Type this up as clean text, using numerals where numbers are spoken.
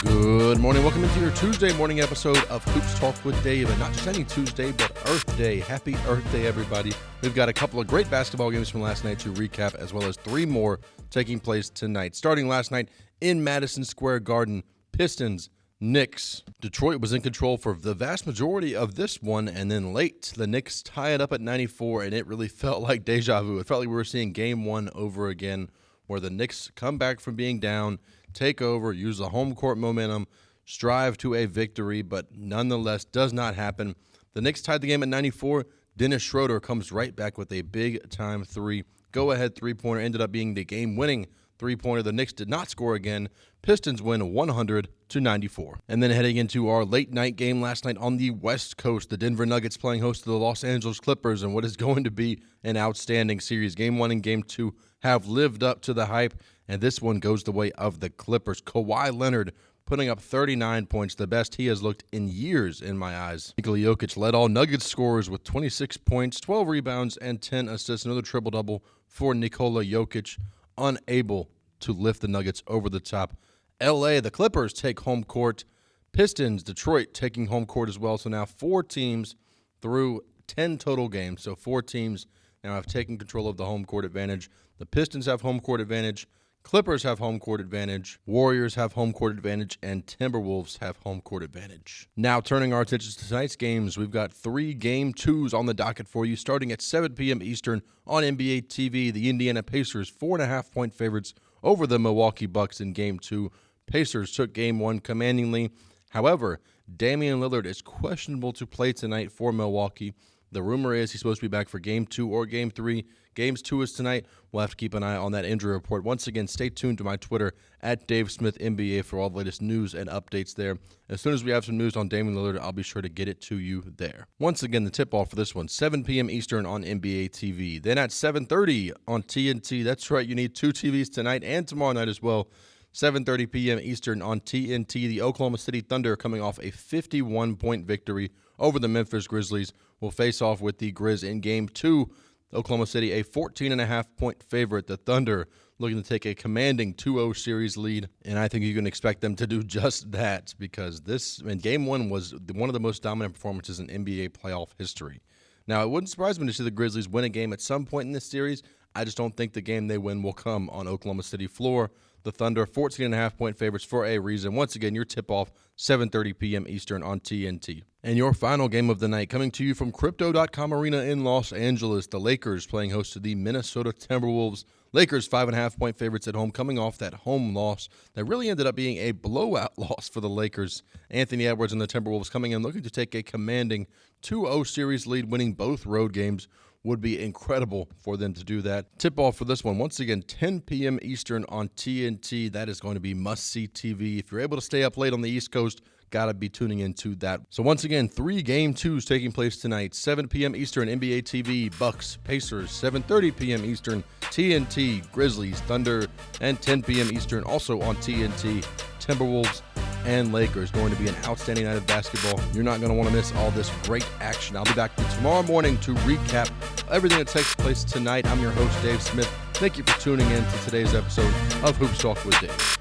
Good morning. Welcome into your Tuesday morning episode of Hoops Talk with Dave. And not just any Tuesday, but Earth Day. Happy Earth Day, everybody. We've got a couple of great basketball games from last night to recap, as well as three more taking place tonight. Starting last night in Madison Square Garden, Pistons, Knicks. Detroit was in control for the vast majority of this one, and then late, the Knicks tie it up at 94, and it really felt like deja vu. It felt like we were seeing game one over again, where the Knicks come back from being down, take over, use the home court momentum, strive to a victory, but nonetheless does not happen. The Knicks tied the game at 94. Dennis Schroeder comes right back with a big-time three. Go-ahead three-pointer ended up being the game-winning three-pointer. The Knicks did not score again. Pistons win 100-94. And then heading into our late-night game last night on the West Coast, the Denver Nuggets playing host to the Los Angeles Clippers, and what is going to be an outstanding series. Game 1 and Game 2 have lived up to the hype, and this one goes the way of the Clippers. Kawhi Leonard putting up 39 points, the best he has looked in years in my eyes. Nikola Jokic led all Nuggets scorers with 26 points, 12 rebounds, and 10 assists. Another triple-double for Nikola Jokic, unable to lift the Nuggets over the top. LA, the Clippers take home court. Pistons, Detroit taking home court as well. So now 4 teams through 10 total games. So 4 teams now have taken control of the home court advantage. The Pistons have home court advantage. Clippers have home court advantage, Warriors have home court advantage, and Timberwolves have home court advantage. Now turning our attention to tonight's games, we've got 3 Game 2s on the docket for you, starting at 7 p.m. Eastern on NBA TV. The Indiana Pacers 4.5-point favorites over the Milwaukee Bucks in Game 2. Pacers took Game 1 commandingly. However, Damian Lillard is questionable to play tonight for Milwaukee. The rumor is he's supposed to be back for Game 2 or Game 3. Games 2 is tonight. We'll have to keep an eye on that injury report. Once again, stay tuned to my Twitter at DaveSmithNBA for all the latest news and updates there. As soon as we have some news on Damian Lillard, I'll be sure to get it to you there. Once again, the tip-off for this one, 7 p.m. Eastern on NBA TV. Then at 7:30 on TNT. That's right, you need 2 TVs tonight and tomorrow night as well. 7:30 p.m. Eastern on TNT. The Oklahoma City Thunder, coming off a 51-point victory over the Memphis Grizzlies, will face off with the Grizz in Game 2. Oklahoma City, a 14.5-point favorite. The Thunder looking to take a commanding 2-0 series lead, and I think you can expect them to do just that, because Game 1 was one of the most dominant performances in NBA playoff history. Now, it wouldn't surprise me to see the Grizzlies win a game at some point in this series. I just don't think the game they win will come on Oklahoma City floor. The Thunder, 14.5-point favorites for a reason. Once again, your tip-off, 7:30 p.m. Eastern on TNT. And your final game of the night, coming to you from Crypto.com Arena in Los Angeles, the Lakers playing host to the Minnesota Timberwolves. Lakers, 5.5-point favorites at home, coming off that home loss that really ended up being a blowout loss for the Lakers. Anthony Edwards and the Timberwolves coming in looking to take a commanding 2-0 series lead, winning both road games. Would be incredible for them to do that. Tip-off for this one, once again, 10 p.m. Eastern on TNT. That is going to be must-see TV. If you're able to stay up late on the East Coast, got to be tuning into that. So once again, 3 Game 2s taking place tonight. 7 p.m. Eastern, NBA TV, Bucks, Pacers. 7:30 p.m. Eastern, TNT, Grizzlies, Thunder. And 10 p.m. Eastern, also on TNT, Timberwolves and Lakers. Going to be an outstanding night of basketball. You're not going to want to miss all this great action. I'll be back tomorrow morning to recap everything that takes place tonight. I'm your host, Dave Smith. Thank you for tuning in to today's episode of Hoops Talk with Dave.